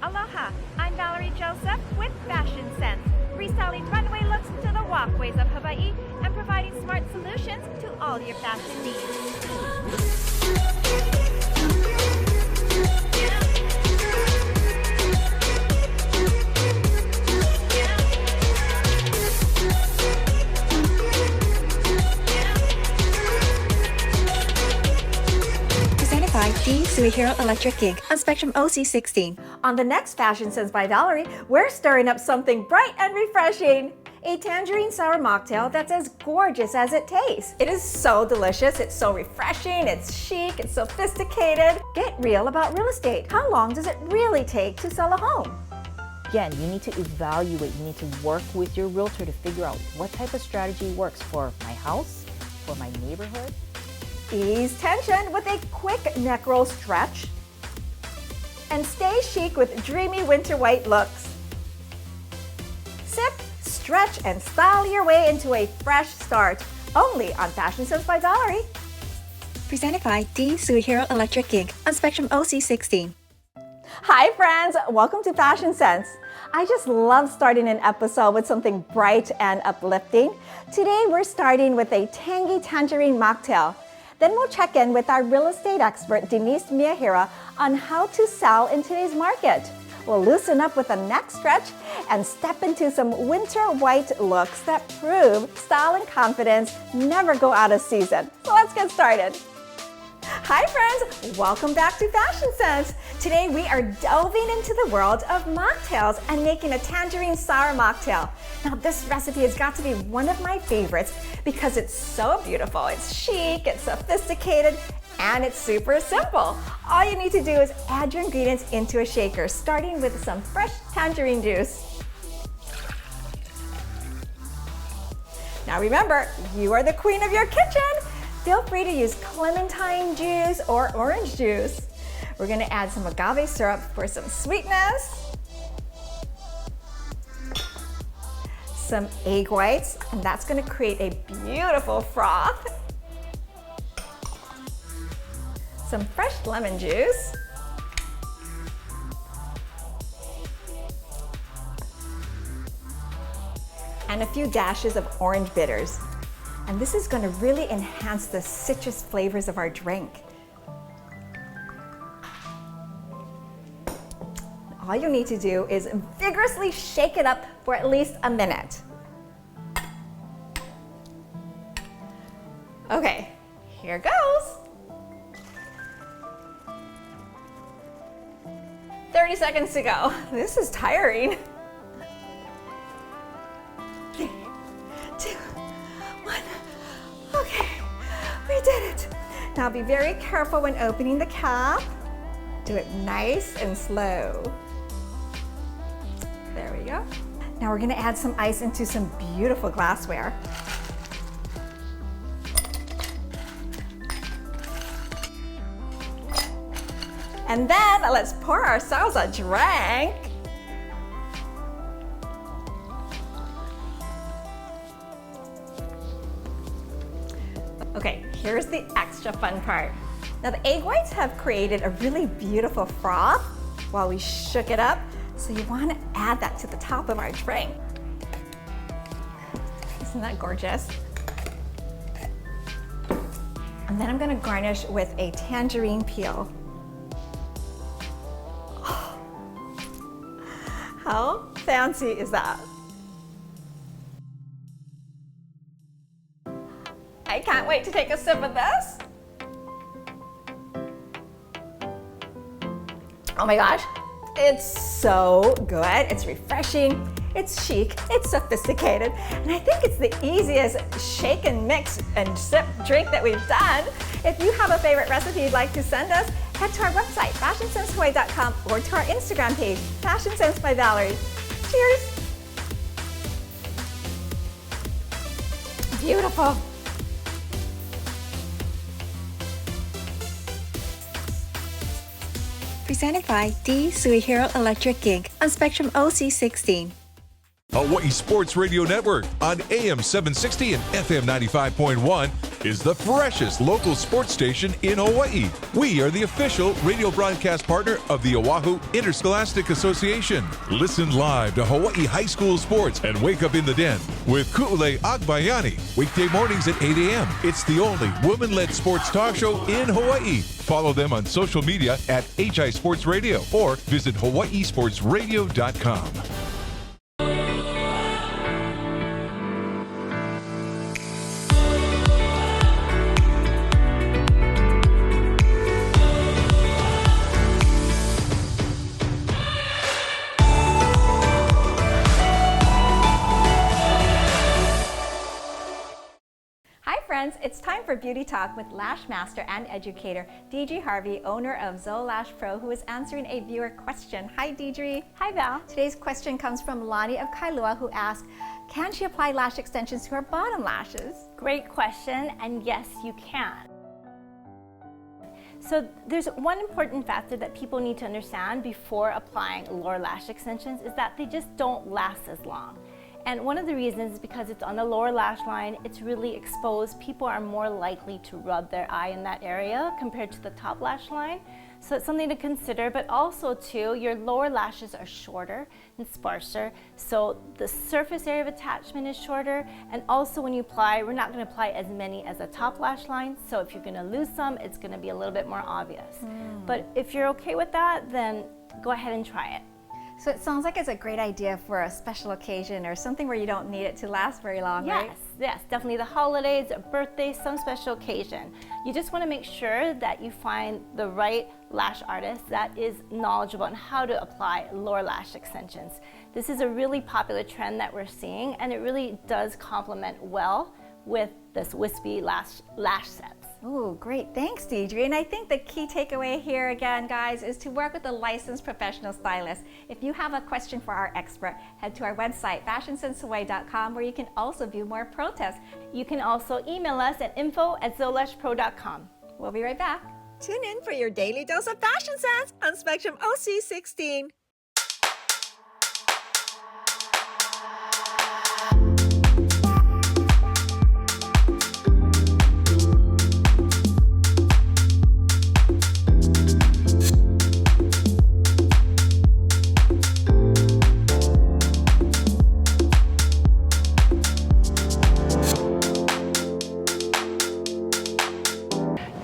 Aloha, I'm Valerie Joseph with Fashion Sense, restyling runway looks to the walkways of Hawaii and providing smart solutions to all your fashion needs. By D. Miyahira Electric Ink on Spectrum OC16. On the next Fashion Sense by Valerie, we're stirring up something bright and refreshing. A Tangerine Sour Mocktail that's as gorgeous as it tastes. It is so delicious, it's so refreshing, it's chic, it's sophisticated. Get real about real estate. How long does it really take to sell a home? Again, you need to evaluate, you need to work with your realtor to figure out what type of strategy works for my house, for my neighborhood. Ease tension with a quick neck roll stretch. And stay chic with dreamy winter white looks. Sip, stretch, and style your way into a fresh start. Only on Fashion Sense by Valerie. Presented by D. Miyahira Electric Ink on Spectrum OC16. Hi friends, welcome to Fashion Sense. I just love starting an episode with something bright and uplifting. Today we're starting with a tangy tangerine mocktail. Then we'll check in with our real estate expert, Denise Miyahira, on how to sell in today's market. We'll loosen up with a neck stretch and step into some winter white looks that prove style and confidence never go out of season. So let's get started. Hi friends, welcome back to Fashion Sense. Today we are delving into the world of mocktails and making a tangerine sour mocktail. Now this recipe has got to be one of my favorites because it's so beautiful. It's chic, it's sophisticated, and it's super simple. All you need to do is add your ingredients into a shaker, starting with some fresh tangerine juice. Now remember, you are the queen of your kitchen. Feel free to use clementine juice or orange juice. We're gonna add some agave syrup for some sweetness. Some egg whites, and that's gonna create a beautiful froth. Some fresh lemon juice. And a few dashes of orange bitters. And this is going to really enhance the citrus flavors of our drink. All you need to do is vigorously shake it up for at least a minute. Okay, here goes. 30 seconds to go. This is tiring. 3, 2, 1. Okay, we did it. Now be very careful when opening the cap. Do it nice and slow. There we go. Now we're gonna add some ice into some beautiful glassware. And then let's pour ourselves a drink. Okay, here's the extra fun part. Now the egg whites have created a really beautiful froth while we shook it up. So you want to add that to the top of our drink. Isn't that gorgeous? And then I'm going to garnish with a tangerine peel. Oh, how fancy is that? I can't wait to take a sip of this. Oh my gosh, it's so good. It's refreshing, it's chic, it's sophisticated, and I think it's the easiest shake and mix and sip drink that we've done. If you have a favorite recipe you'd like to send us, head to our website, fashionsensehawaii.com, or to our Instagram page, Fashion Sense by Valerie. Cheers. Beautiful. Presented by D. Miyahira Electric Ink on Spectrum OC16. Hawaii Sports Radio Network on AM 760 and FM 95.1 is the freshest local sports station in Hawaii. We are the official radio broadcast partner of the Oahu Interscholastic Association. Listen live to Hawaii high school sports and wake up in the den with Ku'ule Agbayani, weekday mornings at 8 a.m. It's the only women-led sports talk show in Hawaii. Follow them on social media at HI Sports Radio or visit hawaiisportsradio.com. It's time for Beauty Talk with lash master and educator Deidre Harvey, owner of Zoe Lash Pro, who is answering a viewer question. Hi, Deidre. Hi, Val. Today's question comes from Lonnie of Kailua, who asked, can she apply lash extensions to her bottom lashes? Great question, and yes, you can. So there's one important factor that people need to understand before applying lower lash extensions is that they just don't last as long. And one of the reasons is because it's on the lower lash line, it's really exposed. People are more likely to rub their eye in that area compared to the top lash line. So it's something to consider, but also too, your lower lashes are shorter and sparser. So the surface area of attachment is shorter. And also when you apply, we're not gonna apply as many as a top lash line. So if you're gonna lose some, it's gonna be a little bit more obvious. But if you're okay with that, then go ahead and try it. So it sounds like it's a great idea for a special occasion or something where you don't need it to last very long, right? Yes, definitely the holidays, a birthday, some special occasion. You just want to make sure that you find the right lash artist that is knowledgeable on how to apply lower lash extensions. This is a really popular trend that we're seeing, and it really does complement well with this wispy lash sets. Oh, great. Thanks, Deidre. And I think the key takeaway here again, guys, is to work with a licensed professional stylist. If you have a question for our expert, head to our website, fashionsensehawaii.com, where you can also view more pro tests. You can also email us at info@zolashpro.com. We'll be right back. Tune in for your daily dose of fashion sense on Spectrum OC16.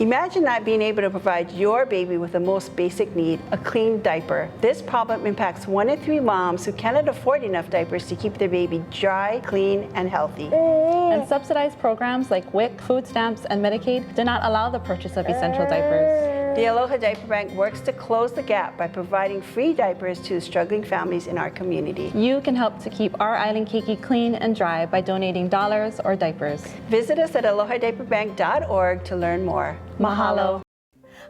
Imagine not being able to provide your baby with the most basic need, a clean diaper. This problem impacts 1 in 3 moms who cannot afford enough diapers to keep their baby dry, clean, and healthy. And subsidized programs like WIC, food stamps, and Medicaid do not allow the purchase of essential diapers. The Aloha Diaper Bank works to close the gap by providing free diapers to struggling families in our community. You can help to keep our island keiki clean and dry by donating dollars or diapers. Visit us at alohadiaperbank.org to learn more. Mahalo.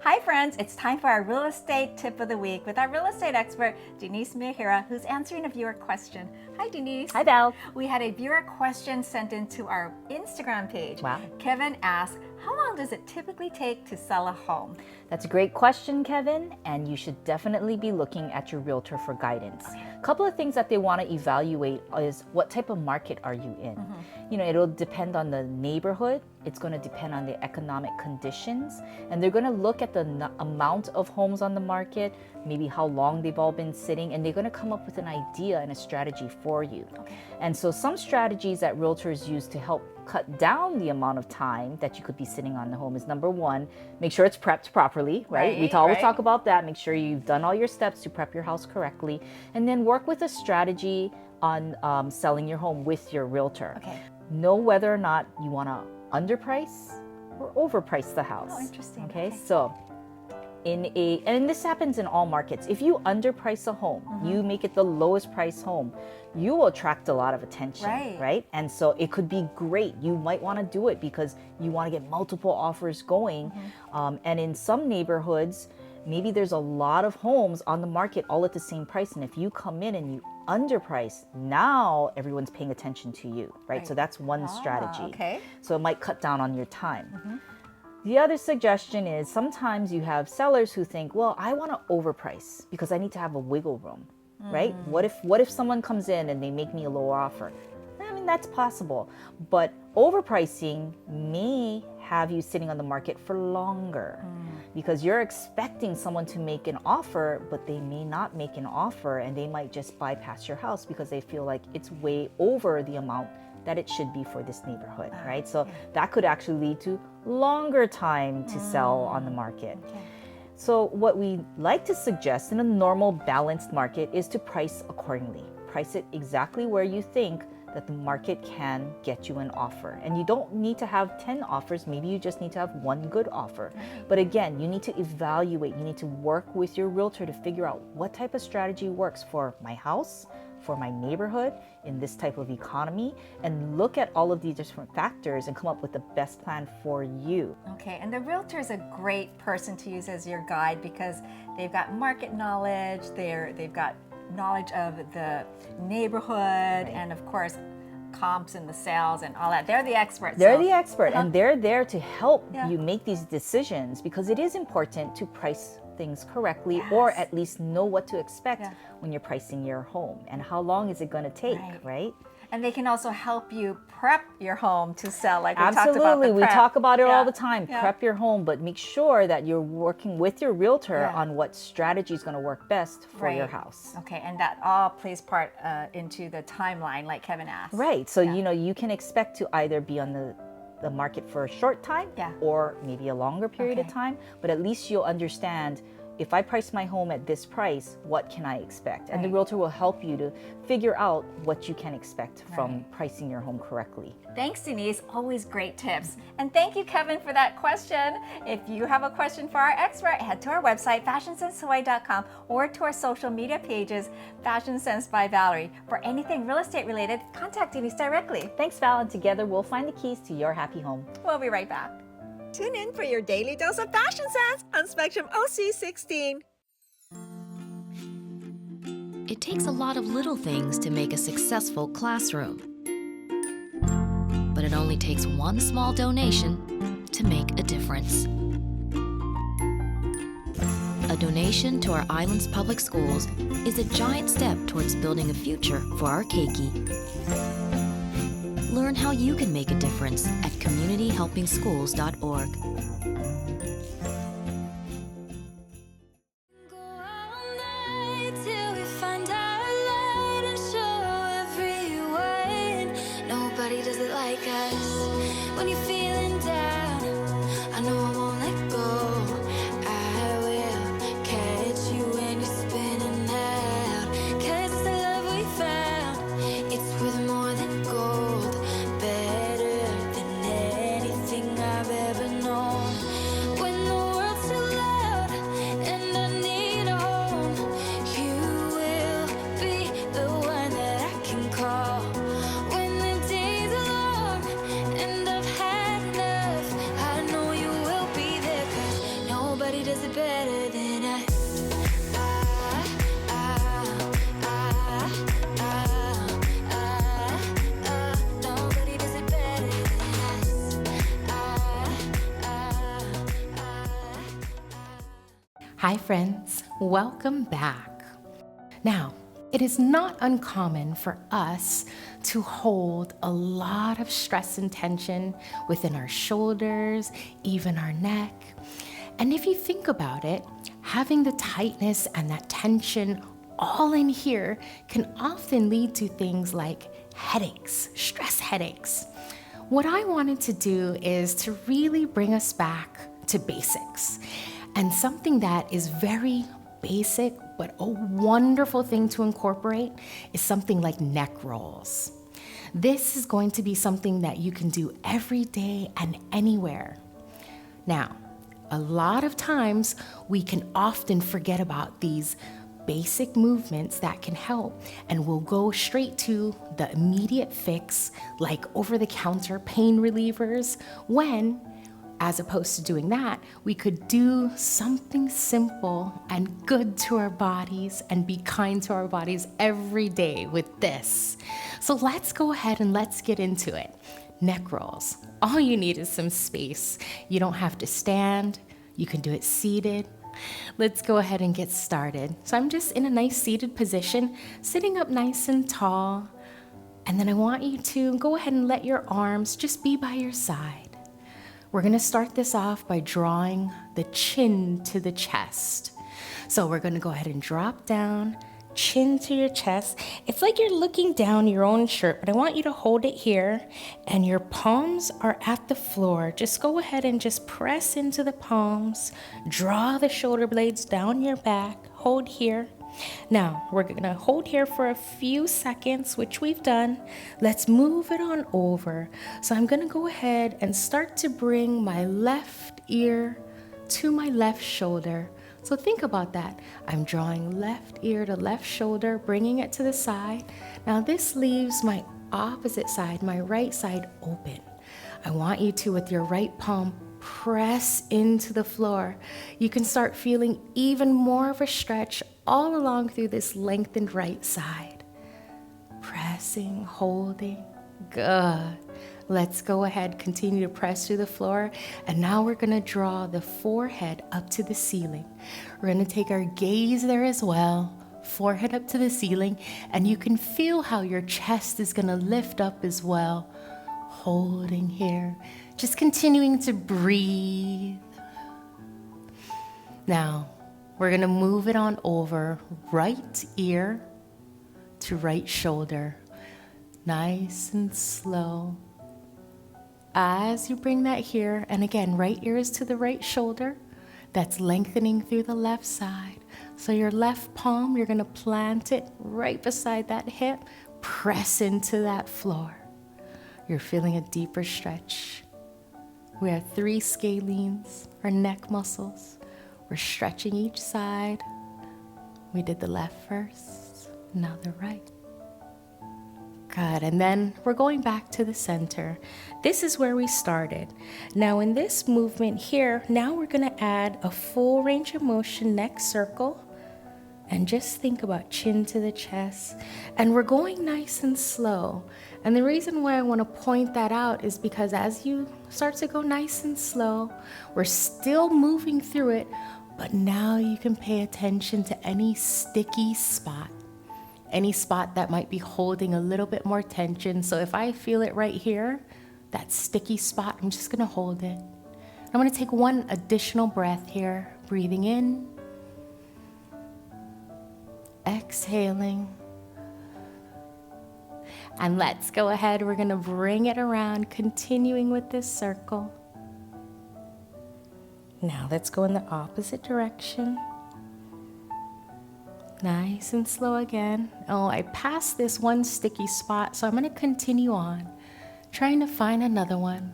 Hi friends, it's time for our real estate tip of the week with our real estate expert, Denise Miyahira, who's answering a viewer question. Hi Denise. Hi Val. We had a viewer question sent into our Instagram page. Wow. Kevin asked, how long does it typically take to sell a home? That's a great question, Kevin, and you should definitely be looking at your realtor for guidance. A couple of things that they want to evaluate is what type of market are you in? You know, it'll depend on the neighborhood, it's going to depend on the economic conditions, and they're going to look at the amount of homes on the market, maybe how long they've all been sitting, and they're going to come up with an idea and a strategy for you. And so some strategies that realtors use to help cut down the amount of time that you could be sitting on the home is number one, make sure it's prepped properly, right? We always talk about that. Make sure you've done all your steps to prep your house correctly, and then work with a strategy on selling your home with your realtor. Know whether or not you want to underprice or overprice the house. Oh, interesting. Okay, so and this happens in all markets. If you underprice a home, you make it the lowest price home, you will attract a lot of attention, right? And so it could be great. You might want to do it because you want to get multiple offers going. And in some neighborhoods, maybe there's a lot of homes on the market all at the same price. And if you come in and you underprice, now everyone's paying attention to you, right? So that's one strategy. So it might cut down on your time. The other suggestion is sometimes you have sellers who think, well, I want to overprice because I need to have a wiggle room, right? What if someone comes in and they make me a lower offer? I mean, that's possible. But overpricing may have you sitting on the market for longer because you're expecting someone to make an offer, but they may not make an offer and they might just bypass your house because they feel like it's way over the amount that it should be for this neighborhood, right? So that could actually lead to longer time to sell on the market. So what we like to suggest in a normal balanced market is to price accordingly. Price it exactly where you think that the market can get you an offer. And you don't need to have 10 offers, maybe you just need to have one good offer. But again, you need to evaluate, you need to work with your realtor to figure out what type of strategy works for my house, for my neighborhood, in this type of economy, and look at all of these different factors and come up with the best plan for you. Okay, and the realtor is a great person to use as your guide because they've got market knowledge, they've got knowledge of the neighborhood, and of course comps and the sales and all that. They're the experts. They're the expert, and they're there to help you make these decisions because it is important to price things correctly or at least know what to expect when you're pricing your home and how long is it going to take, right? And they can also help you prep your home to sell, like we Absolutely. talked about the prep. We talk about it all the time. Prep your home, but make sure that you're working with your realtor on what strategy is going to work best for your house. Okay, and that all plays part into the timeline, like Kevin asked. Right. So, you know, you can expect to either be on the market for a short time or maybe a longer period of time, but at least you'll understand if I price my home at this price, what can I expect? And the realtor will help you to figure out what you can expect from pricing your home correctly. Thanks, Denise. Always great tips. And thank you, Kevin, for that question. If you have a question for our expert, head to our website, fashionsensehawaii.com, or to our social media pages, Fashion Sense by Valerie. For anything real estate related, contact Denise directly. Thanks, Val, and together we'll find the keys to your happy home. We'll be right back. Tune in for your daily dose of fashion sense on Spectrum OC16. It takes a lot of little things to make a successful classroom. But it only takes one small donation to make a difference. A donation to our island's public schools is a giant step towards building a future for our keiki. Learn how you can make a difference at communityhelpingschools.org. Nobody does it like us. When you're feeling down, I know I won't let go. I will catch you when you're spinning out. 'Cause it's the love we found. It's worth more than gold, better than anything I've ever known. When the world's too loud and I need a home, you will be the one that I can call. When the days are long and I've had enough, I know you will be there, 'cause nobody does it better than us. Nobody does it better than us. Hi friends, welcome back. Now, it is not uncommon for us to hold a lot of stress and tension within our shoulders, even our neck. And if you think about it, having the tightness and that tension all in here can often lead to things like headaches, stress headaches. What I wanted to do is to really bring us back to basics. And something that is very basic, but a wonderful thing to incorporate is something like neck rolls. This is going to be something that you can do every day and anywhere. Now, a lot of times we can often forget about these basic movements that can help, and we'll go straight to the immediate fix, like over-the-counter pain relievers, when, as opposed to doing that, we could do something simple and good to our bodies and be kind to our bodies every day with this. So let's go ahead and let's get into it. Neck rolls. All you need is some space. You don't have to stand. You can do it seated. Let's go ahead and get started. So I'm just in a nice seated position, sitting up nice and tall. And then I want you to go ahead and let your arms just be by your side. We're gonna start this off by drawing the chin to the chest. So we're gonna go ahead and drop down, chin to your chest. It's like you're looking down your own shirt, but I want you to hold it here and your palms are at the floor. Just go ahead and just press into the palms, draw the shoulder blades down your back, hold here. Now, we're gonna hold here for a few seconds, which we've done. Let's move it on over. So I'm gonna go ahead and start to bring my left ear to my left shoulder. So think about that. I'm drawing left ear to left shoulder, bringing it to the side. Now this leaves my opposite side, my right side, open. I want you to, with your right palm, press into the floor. You can start feeling even more of a stretch all along through this lengthened right side. Pressing, holding, good. Let's go ahead, continue to press through the floor. And now we're gonna draw the forehead up to the ceiling. We're gonna take our gaze there as well, forehead up to the ceiling, and you can feel how your chest is gonna lift up as well. Holding here, just continuing to breathe. Now, we're gonna move it on over, right ear to right shoulder. Nice and slow. As you bring that here, and again, right ear is to the right shoulder. That's lengthening through the left side. So your left palm, you're gonna plant it right beside that hip, press into that floor. You're feeling a deeper stretch. We have 3 scalenes, our neck muscles. We're stretching each side. We did the left first, now the right. Good, and then we're going back to the center. This is where we started. Now in this movement here, now we're gonna add a full range of motion neck circle. And just think about chin to the chest. And we're going nice and slow. And the reason why I want to point that out is because as you start to go nice and slow, we're still moving through it, but now you can pay attention to any sticky spot. Any spot that might be holding a little bit more tension. So if I feel it right here, that sticky spot, I'm just gonna hold it. I'm gonna take one additional breath here, breathing in, exhaling. And let's go ahead, we're gonna bring it around, continuing with this circle. Now let's go in the opposite direction. Nice and slow again. Oh, I passed this one sticky spot, so I'm gonna continue on, trying to find another one.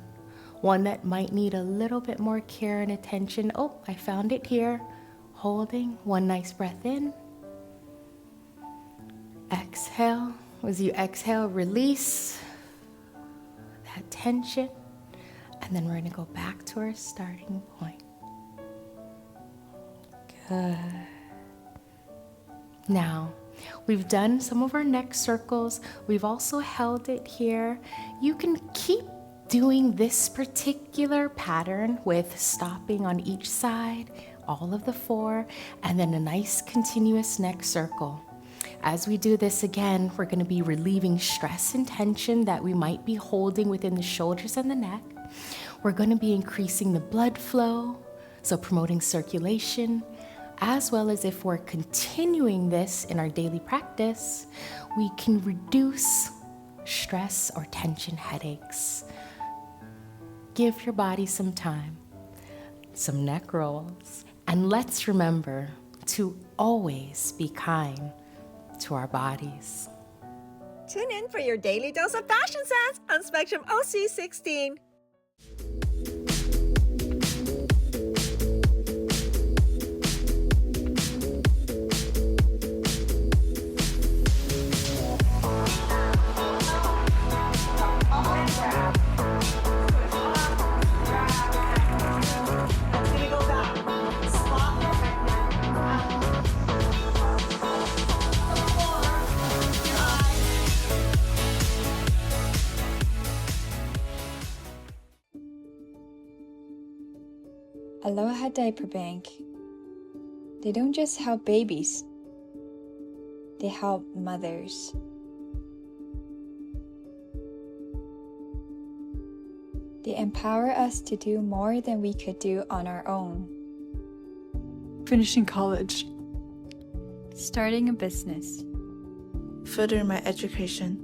One that might need a little bit more care and attention. Oh, I found it here. Holding, one nice breath in. Exhale. As you exhale, release that tension. And then we're gonna go back to our starting point. Good. Now, we've done some of our neck circles. We've also held it here. You can keep doing this particular pattern with stopping on each side, all of the 4, and then a nice continuous neck circle. As we do this again, we're gonna be relieving stress and tension that we might be holding within the shoulders and the neck. We're gonna be increasing the blood flow, so promoting circulation, as well as if we're continuing this in our daily practice, we can reduce stress or tension headaches. Give your body some time, some neck rolls, and let's remember to always be kind to our bodies. Tune in for your daily dose of fashion sense on Spectrum OC16. Aloha Diaper Bank. They don't just help babies, they help mothers. They empower us to do more than we could do on our own. Finishing college. Starting a business. Furthering my education.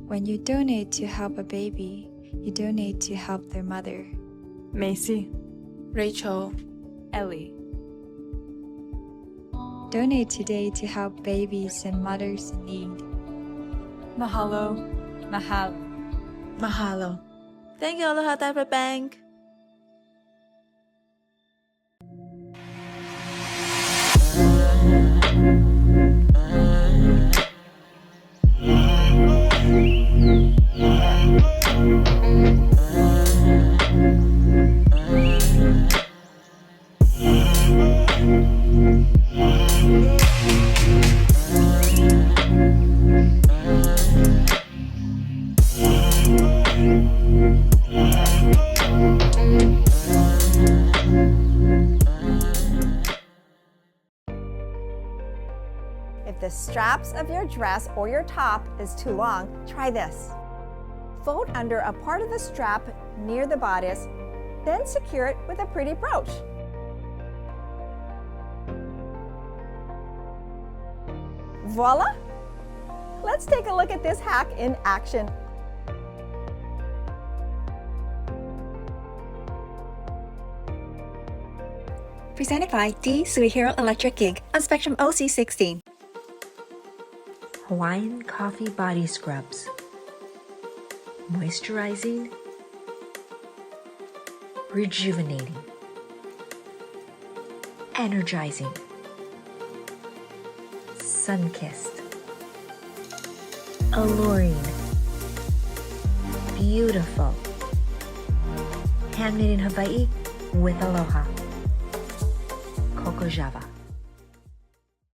When you donate to help a baby, you donate to help their mother. Macy. Rachel. Ellie. Donate today to help babies and mothers in need. Mahalo. Mahalo. Mahalo. Thank you, Aloha Diaper Bank. If the straps of your dress or your top is too long, try this. Fold under a part of the strap near the bodice, then secure it with a pretty brooch. Voila! Let's take a look at this hack in action. Presented by D Suihiro Electric Gig on Spectrum OC16. Hawaiian Coffee Body Scrubs. Moisturizing, rejuvenating, energizing, sun-kissed, alluring, beautiful, handmade in Hawaii with aloha. Coco Java.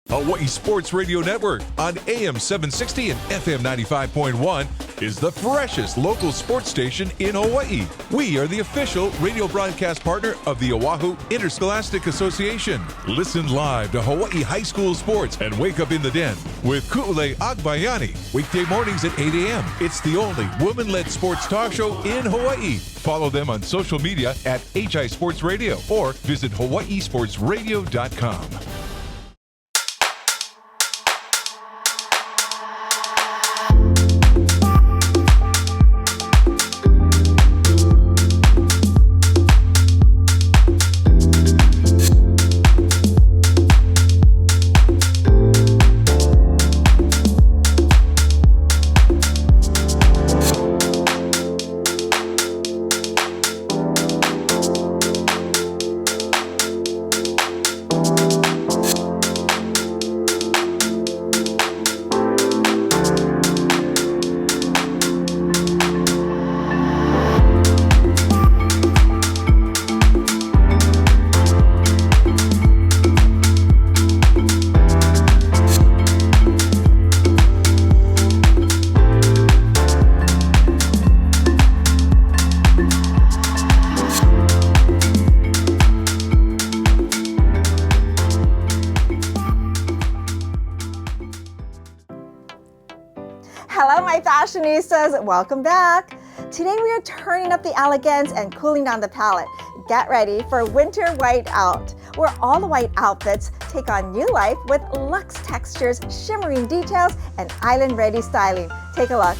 Hawaii Sports Radio Network on AM 760 and FM 95.1 is the freshest local sports station in Hawaii. We are the official radio broadcast partner of the Oahu Interscholastic Association. Listen live to Hawaii high school sports and wake up in the den with Ku'ule Agbayani, weekday mornings at 8 a.m. It's the only woman-led sports talk show in Hawaii. Follow them on social media at HI Sports Radio or visit hawaiisportsradio.com. Hello, my fashionistas. Welcome back. Today we are turning up the elegance and cooling down the palette. Get ready for Winter White Out, where all the white outfits take on new life with luxe textures, shimmering details, and island-ready styling. Take a look.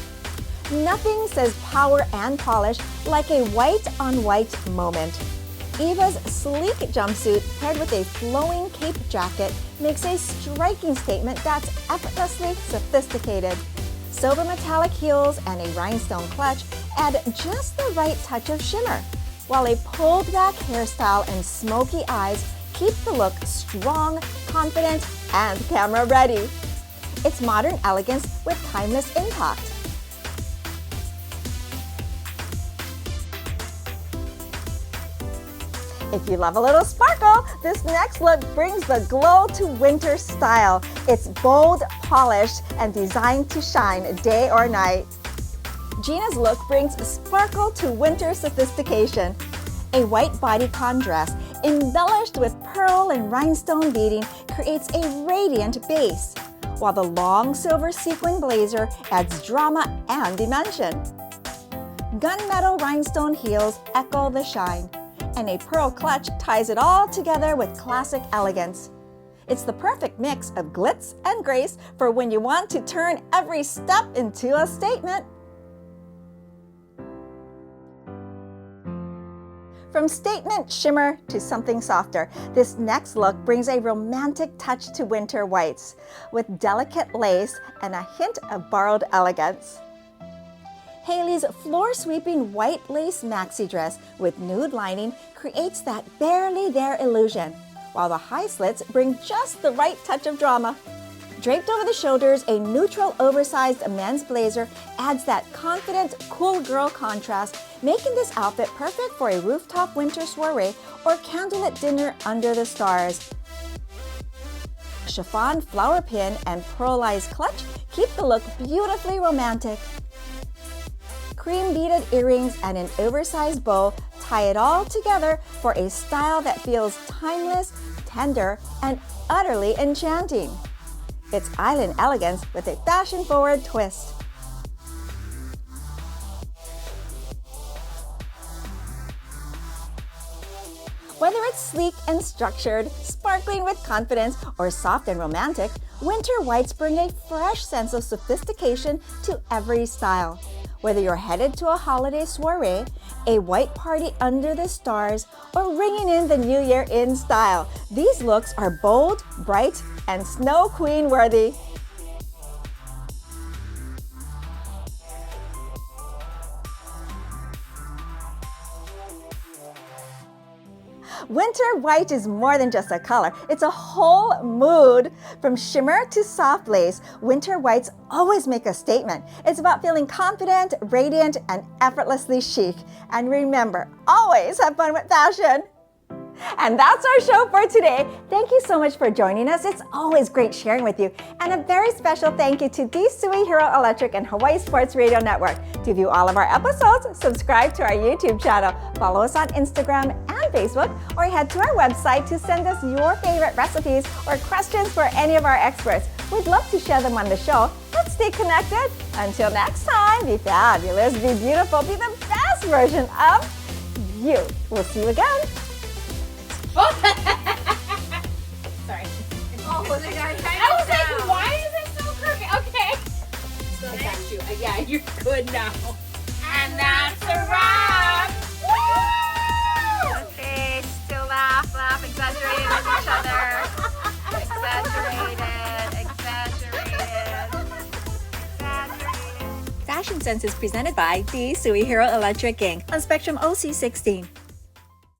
Nothing says power and polish like a white-on-white moment. Eva's sleek jumpsuit paired with a flowing cape jacket makes a striking statement that's effortlessly sophisticated. Silver metallic heels and a rhinestone clutch add just the right touch of shimmer, while a pulled back hairstyle and smoky eyes keep the look strong, confident, and camera ready. It's modern elegance with timeless impact. If you love a little sparkle, this next look brings the glow to winter style. It's bold, polished, and designed to shine day or night. Gina's look brings sparkle to winter sophistication. A white bodycon dress embellished with pearl and rhinestone beading creates a radiant base, while the long silver sequin blazer adds drama and dimension. gunmetal rhinestone heels echo the shine, and a pearl clutch ties it all together with classic elegance. It's the perfect mix of glitz and grace for when you want to turn every step into a statement. From statement shimmer to something softer, this next look brings a romantic touch to winter whites with delicate lace and a hint of borrowed elegance. Hailey's floor-sweeping white lace maxi dress with nude lining creates that barely there illusion, while the high slits bring just the right touch of drama. Draped over the shoulders, a neutral oversized men's blazer adds that confident, cool girl contrast, making this outfit perfect for a rooftop winter soiree or candlelit dinner under the stars. Chiffon flower pin and pearlized clutch keep the look beautifully romantic. Cream beaded earrings and an oversized bow tie it all together for a style that feels timeless, tender, and utterly enchanting. It's island elegance with a fashion-forward twist. Whether it's sleek and structured, sparkling with confidence, or soft and romantic, winter whites bring a fresh sense of sophistication to every style. Whether you're headed to a holiday soiree, a white party under the stars, or ringing in the new year in style, these looks are bold, bright, and Snow Queen worthy. Winter white is more than just a color, it's a whole mood. From shimmer to soft lace, winter whites always make a statement. It's about feeling confident, radiant, and effortlessly chic. And remember, always have fun with fashion. And that's our show for today. Thank you so much for joining us. It's always great sharing with you. And a very special thank you to Denise Miyahira Electric and Hawaii Sports Radio Network. To view all of our episodes, subscribe to our YouTube channel, follow us on Instagram and Facebook, or head to our website to send us your favorite recipes or questions for any of our experts. We'd love to share them on the show. Let's stay connected. Until next time, be fabulous, be beautiful, be the best version of you. We'll see you again. Sorry. Oh, I was like, why is it so crooked? Okay. I got you. Yeah, you're good now. And that's a wrap. Woo! Okay, still laugh, exaggerated with each other. Exaggerated. Fashion Sense is presented by the Miyahira Electric Inc. on Spectrum OC16.